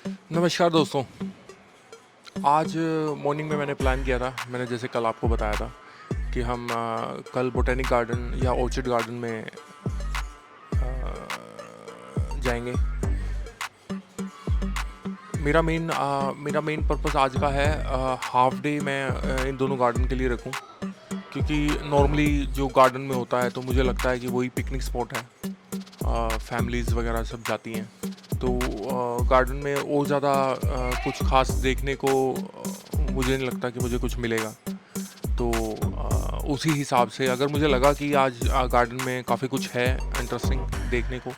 नमस्कार दोस्तों। आज मॉर्निंग में मैंने प्लान किया था, मैंने जैसे कल आपको बताया था कि हम कल बोटेनिक गार्डन या ऑर्चिड गार्डन में जाएंगे। मेरा मेन पर्पस आज का है हाफ डे मैं इन दोनों गार्डन के लिए रखूं, क्योंकि नॉर्मली जो गार्डन में होता है तो मुझे लगता है कि वही पिकनिक स्पॉट है, फैमिलीज़ वगैरह सब जाती हैं। तो गार्डन में और ज़्यादा कुछ खास देखने को मुझे नहीं लगता कि मुझे कुछ मिलेगा। तो उसी हिसाब से अगर मुझे लगा कि आज गार्डन में काफ़ी कुछ है इंटरेस्टिंग देखने को,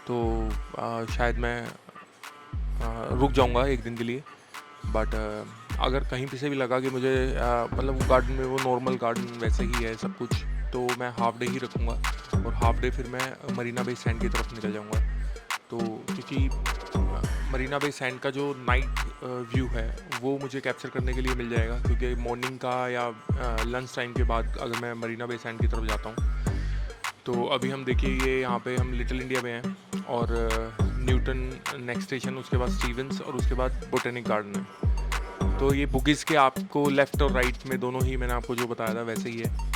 तो शायद मैं रुक जाऊंगा एक दिन के लिए। बट अगर कहीं पे से भी लगा कि मुझे मतलब गार्डन में वो नॉर्मल गार्डन वैसे ही है सब कुछ, तो मैं हाफ डे ही रखूँगा और हाफ डे फिर मैं मरीना बे सैंड की तरफ निकल जाऊँगा। तो क्योंकि मरीना बे सैंड का जो नाइट व्यू है वो मुझे कैप्चर करने के लिए मिल जाएगा, क्योंकि मॉर्निंग का या लंच टाइम के बाद अगर मैं मरीना बे सैंड की तरफ जाता हूँ, तो अभी हम देखिए ये यहाँ पे हम लिटिल इंडिया में हैं और न्यूटन नेक्स्ट स्टेशन, उसके बाद स्टीवेंस और उसके बाद बोटेनिक गार्डन है। तो ये बुगिस के आपको लेफ़्ट और राइट में दोनों ही मैंने आपको जो बताया था वैसे ही है।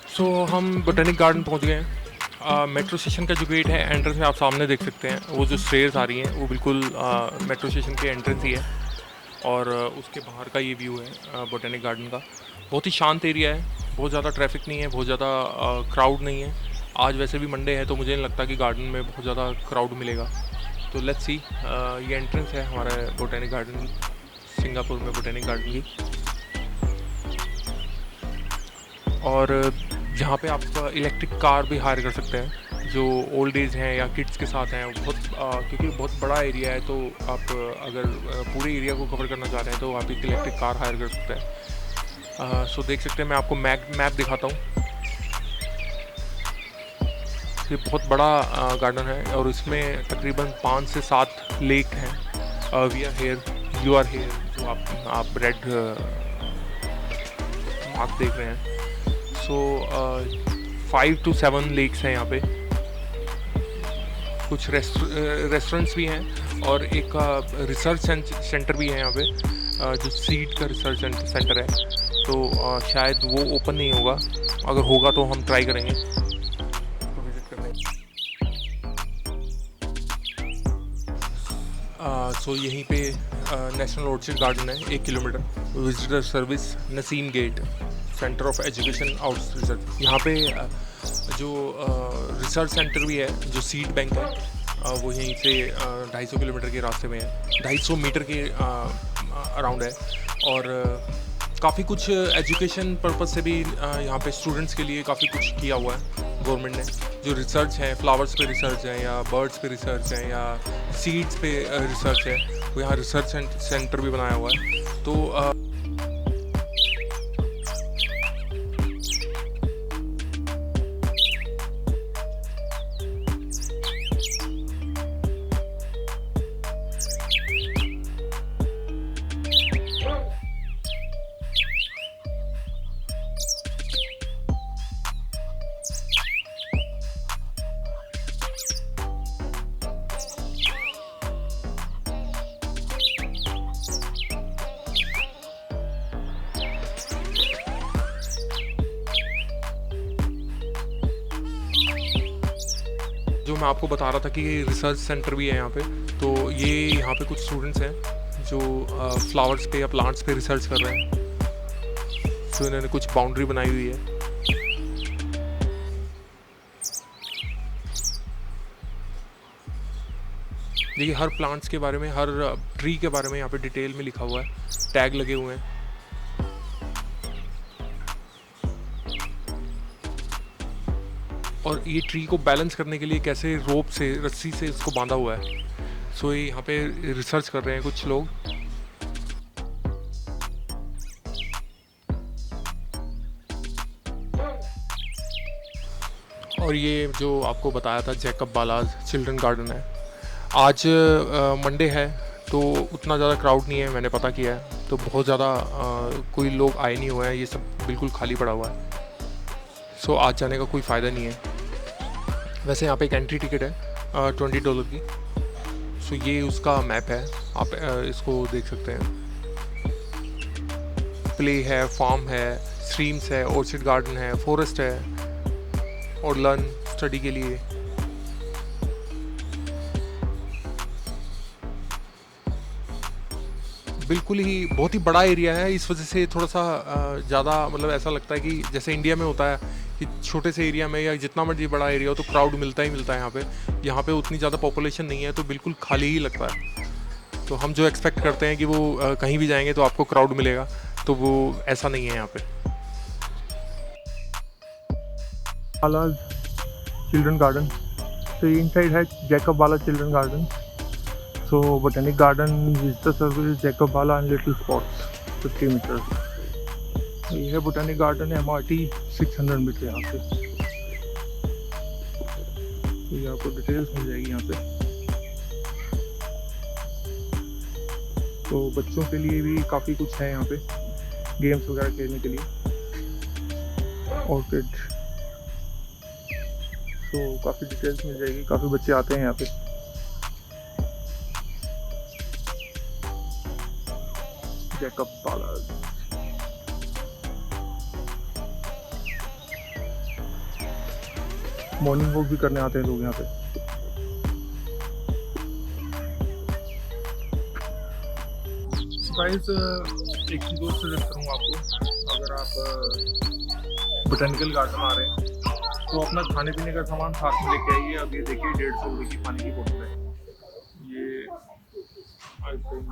सो हम बोटेनिक गार्डन पहुंच गए हैं। मेट्रो स्टेशन का जो गेट है एंट्रेंस में आप सामने देख सकते हैं, वो जो स्टेयर्स आ रही हैं वो बिल्कुल मेट्रो स्टेशन के एंट्रेंस ही है। और उसके बाहर का ये व्यू है बोटेनिक गार्डन का। बहुत ही शांत एरिया है, बहुत ज़्यादा ट्रैफिक नहीं है, बहुत ज़्यादा क्राउड नहीं है। आज वैसे भी मंडे है तो मुझे नहीं लगता कि गार्डन में बहुत ज़्यादा क्राउड मिलेगा। तो लेट्स सी। ये एंट्रेंस है हमारे बोटेनिक गार्डन की, सिंगापुर में बोटेनिक गार्डन की। और जहाँ पे आप इलेक्ट्रिक कार भी हायर कर सकते हैं, जो ओल्ड एज हैं या किड्स के साथ हैं। बहुत क्योंकि बहुत बड़ा एरिया है, तो आप अगर पूरे एरिया को कवर करना चाह रहे हैं तो आप एक इलेक्ट्रिक कार हायर कर सकते हैं। सो देख सकते हैं, मैं आपको मैप दिखाता हूँ। ये बहुत बड़ा गार्डन है और इसमें तकरीबन 5 से 7 लेक हैं। We are here, you are here, जो आप रेड मार्क देख रहे हैं। सो 5 to 7 लेक्स हैं यहाँ पे। कुछ रेस्टोरेंट्स भी हैं और एक रिसर्च सेंटर भी है यहाँ पे, जो सीड का रिसर्च सेंटर है। तो शायद वो ओपन नहीं होगा, अगर होगा तो हम ट्राई करेंगे तो विज़िट करने। सो यहीं पे नेशनल ऑर्चिड गार्डन है, 1 kilometre. Visitor service Nassim gate, centre of education out research. यहाँ पे जो रिसर्च सेंटर भी है, जो सीड बैंक है, वो यहीं से 250 किलोमीटर के रास्ते में है, 250 मीटर के अराउंड है। और काफ़ी कुछ एजुकेशन पर्पज़ से भी यहाँ पे स्टूडेंट्स के लिए काफ़ी कुछ किया हुआ है गवर्नमेंट ने। जो रिसर्च है, फ्लावर्स पे रिसर्च है या बर्ड्स पे रिसर्च है या सीड्स पे रिसर्च है, वो यहाँ रिसर्च सेंटर भी बनाया हुआ है। तो मैं आपको बता रहा था कि ये रिसर्च सेंटर भी है यहाँ पे, तो ये यहाँ पे कुछ स्टूडेंट्स हैं जो फ्लावर्स पे या प्लांट्स पे रिसर्च कर रहे हैं। तो इन्होंने कुछ बाउंड्री बनाई हुई है। देखिए हर प्लांट्स के बारे में, हर ट्री के बारे में यहाँ पे डिटेल में लिखा हुआ है, टैग लगे हुए हैं। और ये ट्री को बैलेंस करने के लिए कैसे रोप से, रस्सी से इसको बांधा हुआ है। सो ये यहाँ पे रिसर्च कर रहे हैं कुछ लोग। और ये जो आपको बताया था जैकब बालाज चिल्ड्रन गार्डन है। आज मंडे है तो उतना ज़्यादा क्राउड नहीं है, मैंने पता किया है, तो बहुत ज़्यादा कोई लोग आए नहीं हुए हैं, ये सब बिल्कुल खाली पड़ा हुआ है। सो आज जाने का कोई फ़ायदा नहीं है। वैसे यहाँ पे एक एंट्री टिकट है $20 की। सो ये उसका मैप है, आप इसको देख सकते हैं। प्ले है, फार्म है, स्ट्रीम्स है, ऑर्चिड गार्डन है, फॉरेस्ट है और लर्न स्टडी के लिए। बिल्कुल ही बहुत ही बड़ा एरिया है, इस वजह से थोड़ा सा ज़्यादा मतलब ऐसा लगता है कि जैसे इंडिया में होता है कि छोटे से एरिया में या जितना मर्जी बड़ा एरिया हो तो क्राउड मिलता ही मिलता है। यहाँ पे उतनी ज़्यादा पॉपुलेशन नहीं है तो बिल्कुल खाली ही लगता है। तो हम जो एक्सपेक्ट करते हैं कि वो कहीं भी जाएंगे तो आपको क्राउड मिलेगा, तो वो ऐसा नहीं है यहाँ पे। बालाज चिल्ड्रन गार्डन, तो इनसाइड है Jacob Ballas children garden. So botanic garden visitor service Jacob Ballas and little spots 50 metre. ये है बोटेनिक गार्डन है, MRT 600 मीटर यहाँ से। तो ये आपको डिटेल्स मिल जाएगी यहाँ पे। तो बच्चों के लिए भी काफ़ी कुछ है यहाँ पे, गेम्स वगैरह खेलने के लिए। ऑर्किड, तो काफ़ी डिटेल्स मिल जाएगी, काफ़ी बच्चे आते हैं यहाँ पे। जैकब बालाज मॉर्निंग वॉक भी करने आते हैं लोग यहाँ पे। गाइस एक चीज़ और सजेस्ट करूँगा आपको, अगर आप बोटेनिकल गार्डन आ रहे हैं तो अपना खाने पीने का सामान साथ में लेके आइए। अब ये देखिए 150 रुपये की पानी की बोतल है। ये आई थिंक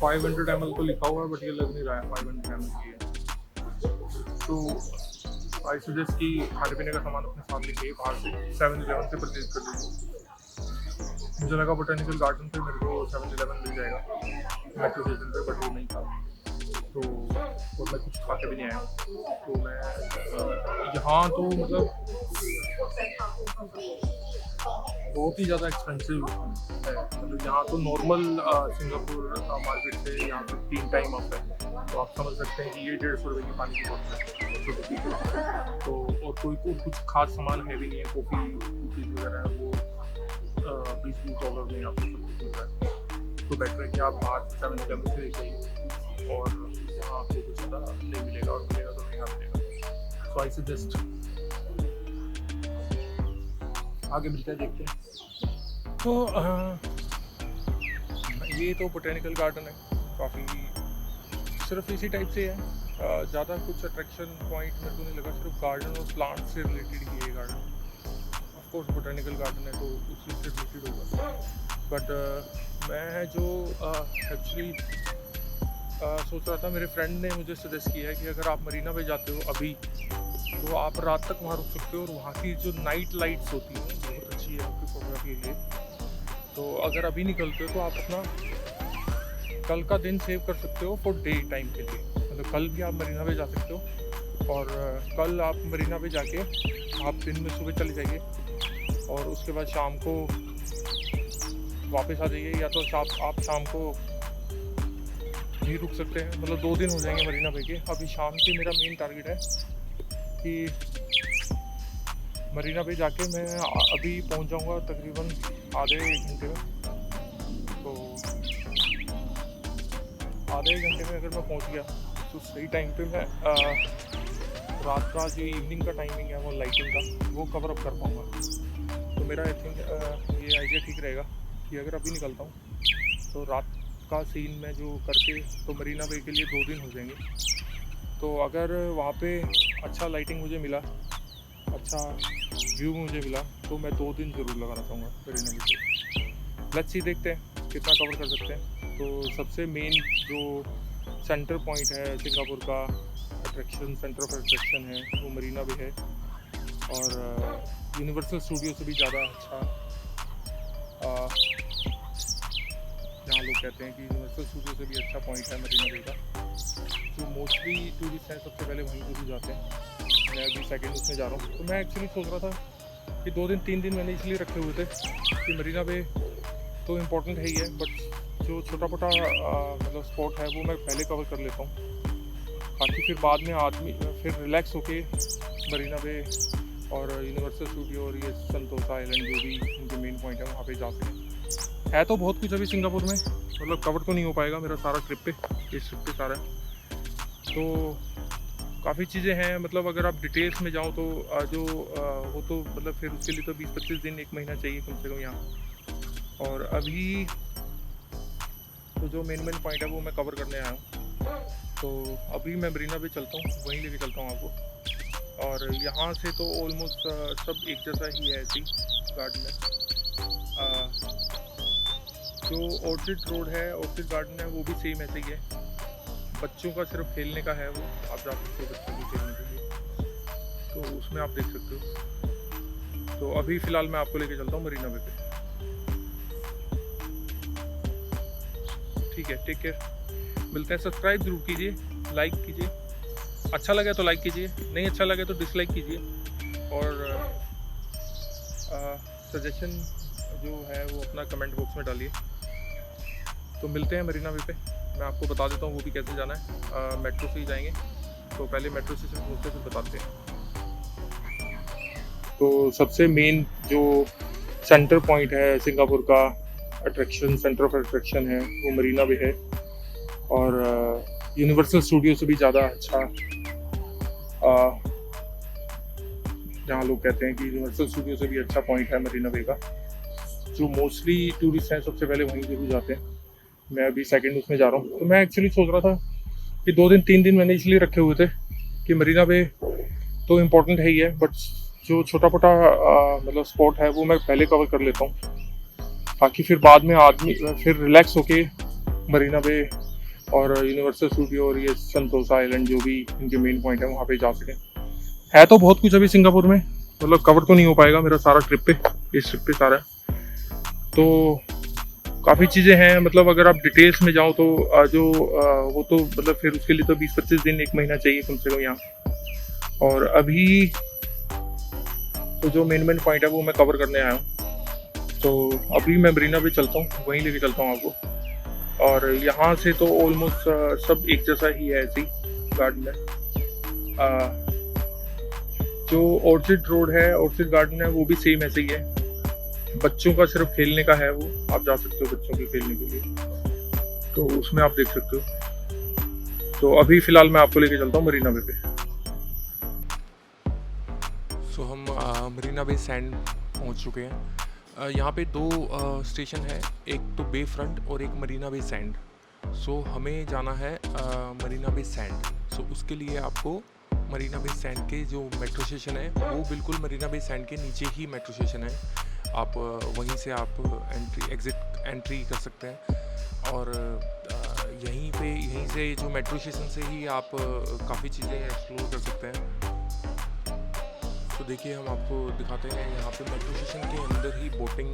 500 ml तो लिखा हुआ है, बट ये लग नहीं रहा है 500 ml की है। तो आई सजेस्ट कि खाने पीने का सामान अपने साथ लेके बाहर से 7-Eleven से परचेज कर लीजिए। मुझे लगा बोटेनिकल गार्डन पे मेरे को 7-Eleven मिल जाएगा मेट्रो स्टेशन पे, बट वो नहीं था। तो और मैं कुछ खा के भी नहीं आया। तो मैं यहाँ तो मतलब बहुत ही ज़्यादा एक्सपेंसिव है। मतलब यहाँ तो नॉर्मल सिंगापुर मार्केट से यहाँ पे 3 टाइम अप है। तो आप समझ सकते हैं कि ये 150 रुपये की पानी की बोतल है। तो और कोई कुछ खास सामान है भी नहीं है, कॉफ़ी कुकीज़ वगैरह है वो $20 में आपको सब कुछ मिल रहा है। तो बेटर है कि आप बाहर 7-Eleven से लेके आइए, और वहाँ आपको कुछ ज़्यादा नहीं मिलेगा, और मिलेगा तो महंगा मिलेगा। सो आई सजेस्ट आगे मिलता है, देखते हैं। तो ये तो बोटेनिकल गार्डन है, काफ़ी सिर्फ इसी टाइप से है। ज़्यादा कुछ अट्रैक्शन पॉइंट मेरे को नहीं लगा, सिर्फ गार्डन और प्लांट से रिलेटेड ही ये garden. Of course botanical garden है तो उसी से रिलेटेड होगा, बट मैं जो एक्चुअली सोच रहा था, मेरे फ्रेंड ने मुझे सजेस्ट किया है कि अगर आप मरीना पे जाते हो अभी, तो आप रात तक वहाँ रुक सकते हो, और वहाँ की जो नाइट लाइट्स होती हैं बहुत अच्छी है आपकी फोटोग्राफी के लिए। तो अगर अभी निकलते हो तो आप अपना कल का दिन सेव कर सकते हो फॉर डे टाइम के लिए। मतलब कल भी आप मरीना पे जा सकते हो, और कल आप मरीना पे जाके आप दिन में सुबह चले जाइए, और उसके बाद शाम को वापस आ जाइए, या तो आप शाम को भी रुक सकते हैं। मतलब 2 दिन हो जाएंगे मरीना पे के। अभी शाम की मेरा मेन टारगेट है कि मरीना पे जाके मैं अभी पहुंच जाऊंगा तकरीबन आधे 1 घंटे में। तो आधे आधे एक घंटे में अगर मैं पहुंच गया तो सही टाइम पे मैं रात का जो इवनिंग का टाइमिंग है वो लाइटिंग का वो कवर अप कर पाऊँगा। तो मेरा आई थिंक ये आइडिया ठीक रहेगा कि अगर अभी निकलता हूँ तो रात का सीन में जो करके तो मरीना बे के लिए 2 दिन हो जाएंगे। तो अगर वहाँ पे अच्छा लाइटिंग मुझे मिला, अच्छा व्यू मुझे मिला, तो मैं 2 दिन ज़रूर लगाना चाहूँगा मरीना बे पे। लेट्स सी, देखते हैं कितना कवर कर सकते हैं। तो सबसे मेन जो सेंटर पॉइंट है सिंगापुर का, अट्रैक्शन, सेंटर ऑफ अट्रैक्शन है, वो मरीना बे है। और यूनिवर्सल स्टूडियो से भी ज़्यादा अच्छा, जहाँ लोग कहते हैं कि यूनिवर्सल स्टूडियो से भी अच्छा पॉइंट है मरीना बे का। जो मोस्टली टूरिस्ट हैं सबसे पहले वहीं जरूर जाते हैं। मैं अभी सेकंड उसमें जा रहा हूँ। तो मैं एक्चुअली सोच रहा था कि 2 दिन 3 दिन मैंने इसलिए रखे हुए थे कि मरीना बे तो इम्पोर्टेंट है ही है, बट जो छोटा मोटा मतलब स्पॉट है वो मैं पहले कवर कर लेता हूँ, ताकि फिर बाद में आदमी फिर रिलैक्स होके मरीना बे और यूनिवर्सल स्टूडियो और ये संतोसा आइलैंड जो भी उनके मेन पॉइंट है वहाँ पे जा सकें। है तो बहुत कुछ अभी सिंगापुर में, मतलब कवर तो नहीं हो पाएगा मेरा सारा ट्रिप पे, इस ट्रिप पे सारा। तो काफ़ी चीज़ें हैं, मतलब अगर आप डिटेल्स में जाओ तो जो वो तो मतलब फिर उसके लिए तो 20-25 दिन 1 महीना चाहिए कम से कम यहाँ। और अभी तो जो मेन पॉइंट है वो मैं कवर करने आया हूँ। तो अभी मैं मरीना पे चलता हूँ, वहीं लेके चलता हूँ आपको। और यहाँ से तो ऑलमोस्ट सब एक जैसा ही है ऐसी गार्डन में। जो ऑर्चिड रोड है, ऑर्चिड गार्डन है, वो भी सेम ऐसे ही है। बच्चों का सिर्फ खेलने का है, वो आप जा सकते हो बच्चों के खेलने के लिए, तो उसमें आप देख सकते हो। तो अभी फ़िलहाल मैं आपको लेके चलता हूँ मरीना बे पे। ठीक है, टेक केयर, मिलते हैं। सब्सक्राइब ज़रूर कीजिए, लाइक कीजिए, अच्छा लगे तो लाइक कीजिए, नहीं अच्छा लगे तो डिसलाइक कीजिए। और सजेशन जो है वो अपना कमेंट बॉक्स में डालिए। तो मिलते हैं मरीना बे पे। मैं आपको बता देता हूँ वो भी कैसे जाना है। मेट्रो से ही जाएंगे, तो पहले मेट्रो स्टेशन पहुँचते फिर बताते हैं। तो सबसे मेन जो सेंटर पॉइंट है सिंगापुर का, अट्रैक्शन, सेंटर ऑफ अट्रैक्शन है, वो मरीना बे है। और यूनिवर्सल स्टूडियो से भी ज़्यादा अच्छा, जहाँ लोग कहते हैं कि यूनिवर्सल स्टूडियो से भी अच्छा पॉइंट है मरीना बे का। जो मोस्टली टूरिस्ट हैं सबसे पहले वहीं जरूर जाते हैं। मैं अभी सेकंड उसमें जा रहा हूँ। तो मैं एक्चुअली सोच रहा था कि 2 दिन 3 दिन मैंने इसलिए रखे हुए थे कि मरीना बे तो इम्पोर्टेंट है ही है, बट जो छोटा मोटा मतलब स्पॉट है वो मैं पहले कवर कर लेता हूँ, ताकि फिर बाद में आदमी फिर रिलैक्स होके मरीना बे और यूनिवर्सल स्टूडियो और ये संतोसा आइलैंड जो भी इनके मेन पॉइंट है वहाँ पे जा सकें। है तो बहुत कुछ अभी सिंगापुर में, मतलब कवर तो नहीं हो पाएगा मेरा सारा ट्रिप पे, इस ट्रिप पे सारा। तो काफ़ी चीज़ें हैं, मतलब अगर आप डिटेल्स में जाओ तो जो वो तो मतलब फिर उसके लिए तो 20-25 दिन 1 महीना चाहिए कम से कम यहाँ। और अभी तो जो मेन पॉइंट है वो मैं कवर करने आया हूँ। तो अभी मैं मरीना पे चलता हूँ, वहीं लेके चलता हूँ आपको। और यहाँ से तो ऑलमोस्ट सब एक जैसा ही है ऐसी गार्डन में। जो ऑर्चिड रोड है, ऑर्चिड गार्डन है, वो भी सेम ऐसे ही है। बच्चों का सिर्फ खेलने का है, वो आप जा सकते हो बच्चों के खेलने के लिए, तो उसमें आप देख सकते हो। तो अभी फ़िलहाल मैं आपको लेके चलता हूँ मरीना बे पे। सो हम मरीना बे सैंड पहुंच चुके हैं। यहाँ पे 2 स्टेशन है, एक तो बे फ्रंट और एक मरीना बे सैंड। सो हमें जाना है मरीना बे सैंड। सो उसके लिए आपको मरीना बे सैंड के जो मेट्रो स्टेशन है वो बिल्कुल मरीना बे सैंड के नीचे ही मेट्रो स्टेशन है। आप वहीं से आप एंट्री कर सकते हैं। और यहीं से जो मेट्रो स्टेशन से ही आप काफ़ी चीज़ें एक्सप्लोर कर सकते हैं। तो देखिए हम आपको दिखाते हैं, यहाँ पे मेट्रो स्टेशन के अंदर ही बोटिंग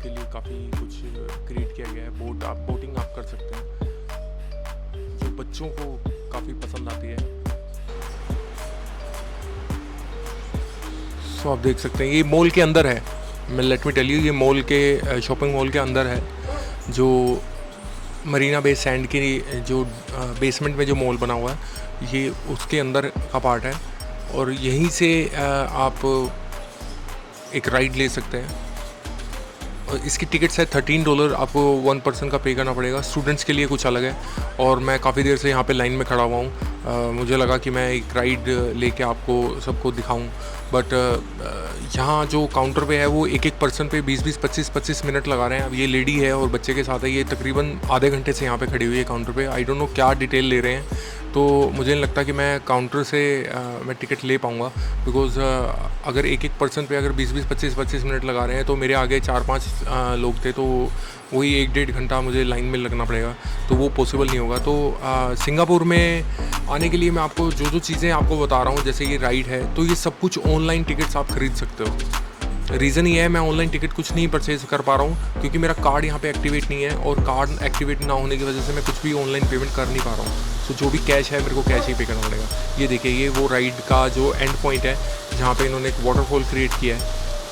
के लिए काफ़ी कुछ क्रिएट किया गया है। बोटिंग आप कर सकते हैं, जो बच्चों को काफ़ी पसंद आती है। सो आप देख सकते हैं ये मॉल के अंदर है। मैं लेट मी टेल यू, ये मॉल के शॉपिंग मॉल के अंदर है, जो मरीना बे सैंड की जो बेसमेंट में जो मॉल बना हुआ है ये उसके अंदर का पार्ट है। और यहीं से आप एक राइड ले सकते हैं। इसकी टिकट्स है $13, आपको 1 पर्सन का पे करना पड़ेगा। स्टूडेंट्स के लिए कुछ अलग है। और मैं काफ़ी देर से यहाँ पे लाइन में खड़ा हुआ हूँ। मुझे लगा कि मैं एक राइड लेके आपको सबको दिखाऊं, बट यहाँ जो काउंटर पे है वो एक पर्सन पे 20-20, 25-25 मिनट लगा रहे हैं। अब ये लेडी है और बच्चे के साथ है, ये तकरीबन आधे घंटे से यहाँ पे खड़ी हुई है काउंटर पे। आई डोंट नो क्या डिटेल ले रहे हैं, तो मुझे नहीं लगता कि मैं काउंटर से मैं टिकट ले पाऊँगा, बिकॉज़ अगर एक पर्सन पे अगर 20-20, 25-25 मिनट लगा रहे हैं तो मेरे आगे 4-5 लोग थे, तो वही 1-1.5 घंटा मुझे लाइन में लगना पड़ेगा, तो वो पॉसिबल नहीं होगा। तो सिंगापुर में आने के लिए मैं आपको जो चीज़ें आपको बता रहा हूँ, जैसे ये राइड है, तो ये सब कुछ ऑनलाइन टिकट्स आप खरीद सकते हो। रीज़न ये है मैं ऑनलाइन टिकट कुछ नहीं परचेज कर पा रहा हूँ, क्योंकि मेरा कार्ड यहाँ पे एक्टिवेट नहीं है, और कार्ड एक्टिवेट ना होने की वजह से मैं कुछ भी ऑनलाइन पेमेंट कर नहीं पा रहा हूँ। तो जो भी कैश है मेरे को कैश ही पे करना पड़ेगा। ये देखिए, ये वो राइड का जो एंड पॉइंट है जहाँ पे इन्होंने एक वाटरफॉल क्रिएट किया है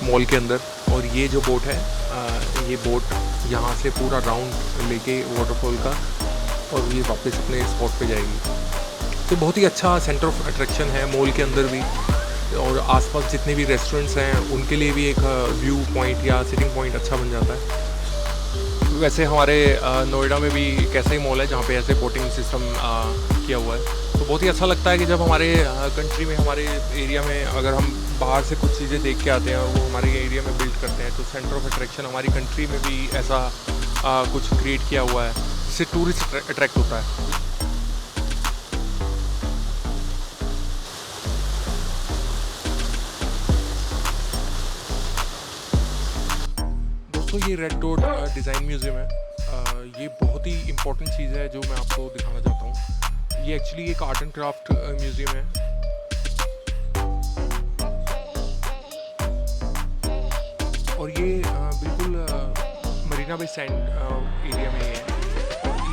मॉल के अंदर, और ये जो बोट है, ये बोट यहाँ से पूरा राउंड लेके वाटरफॉल का, और ये वापस अपने स्पॉट पे जाएगी। तो बहुत ही अच्छा सेंटर ऑफ अट्रैक्शन है मॉल के अंदर भी, और आसपास जितने भी रेस्टोरेंट्स हैं उनके लिए भी एक व्यू पॉइंट या सिटिंग पॉइंट अच्छा बन जाता है। वैसे हमारे नोएडा में भी कैसा ही मॉल है जहाँ पे ऐसे बोटिंग सिस्टम किया हुआ है। तो बहुत ही अच्छा लगता है कि जब हमारे कंट्री में, हमारे एरिया में अगर हम बाहर से कुछ चीज़ें देख के आते हैं और वो हमारे एरिया में बिल्ड करते हैं, तो सेंटर ऑफ अट्रैक्शन हमारी कंट्री में भी ऐसा कुछ क्रिएट किया हुआ है जिससे टूरिस्ट अट्रैक्ट होता है। दोस्तों, ये रेड डॉट डिज़ाइन म्यूज़ियम है। ये बहुत ही इम्पोर्टेंट चीज़ है जो मैं आपको दिखाना चाहता हूँ। ये एक्चुअली एक आर्ट एंड क्राफ्ट म्यूज़ियम है। और ये बिल्कुल मरीना बे सैंड एरिया में है।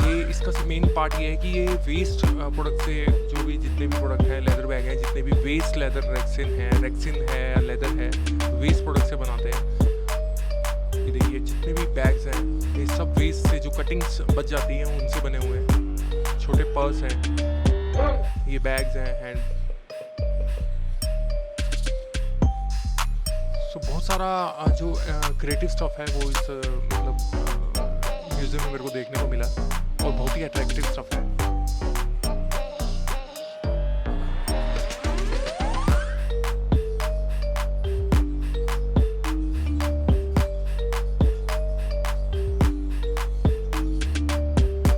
ये इसका मेन पार्ट ये है कि ये वेस्ट प्रोडक्ट से, जो भी जितने भी प्रोडक्ट हैं, लेदर बैग हैं, जितने भी वेस्ट लेदर रेक्सिन है, लेदर है, वेस्ट प्रोडक्ट से बनाते हैं। ये देखिए, जितने भी बैग्स हैं ये सब वेस्ट से, जो कटिंग्स बच जाती हैं उनसे बने हुए हैं। छोटे पर्स हैं, ये बैग्स हैं, हैंड। सो बहुत सारा जो क्रिएटिव स्टफ है वो इस म्यूज़ियम में मेरे को देखने को मिला, और बहुत ही अट्रैक्टिव स्टफ है।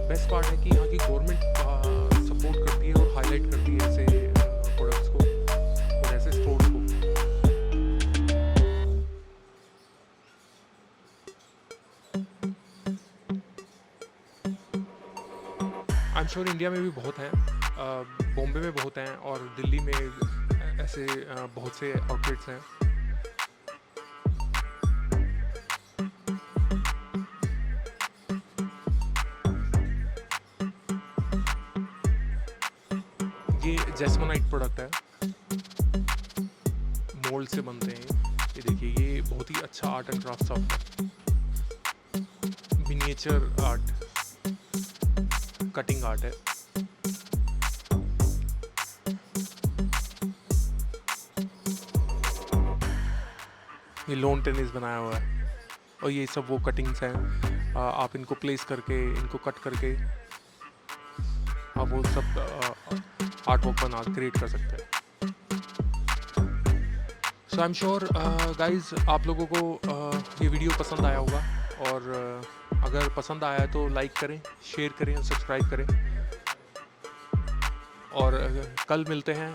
बेस्ट पार्ट है कि यहाँ की गवर्नमेंट सपोर्ट करती है और हाईलाइट करती है ऐसे प्रोडक्ट्स को और ऐसे स्टोर्स को। आई एम श्योर इंडिया में भी बहुत हैं, बॉम्बे में बहुत हैं, और दिल्ली में ऐसे बहुत से आउटलेट्स हैं। ये जैस्मोनाइट प्रोडक्ट है, मोल्ड से बनते हैं। ये देखिए, ये बहुत ही अच्छा आर्ट एंड क्राफ्ट स्टफ है। मिनिएचर आर्ट, कटिंग आर्ट है। ये लॉन टेनिस बनाया हुआ है, और ये सब वो कटिंग्स हैं। आप इनको प्लेस करके, इनको कट करके आप वो सब आर्ट वर्क बना क्रिएट कर सकते हैं। सो आई एम श्योर गाइज, आप लोगों को ये वीडियो पसंद आया होगा, और अगर पसंद आया तो लाइक करें, शेयर करें और सब्सक्राइब करें। और कल मिलते हैं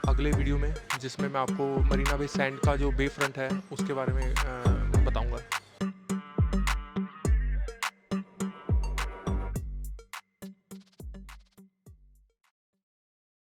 अगले वीडियो में, जिसमें मैं आपको मरीना बे सैंड का जो बे फ्रंट है उसके बारे में बताऊंगा।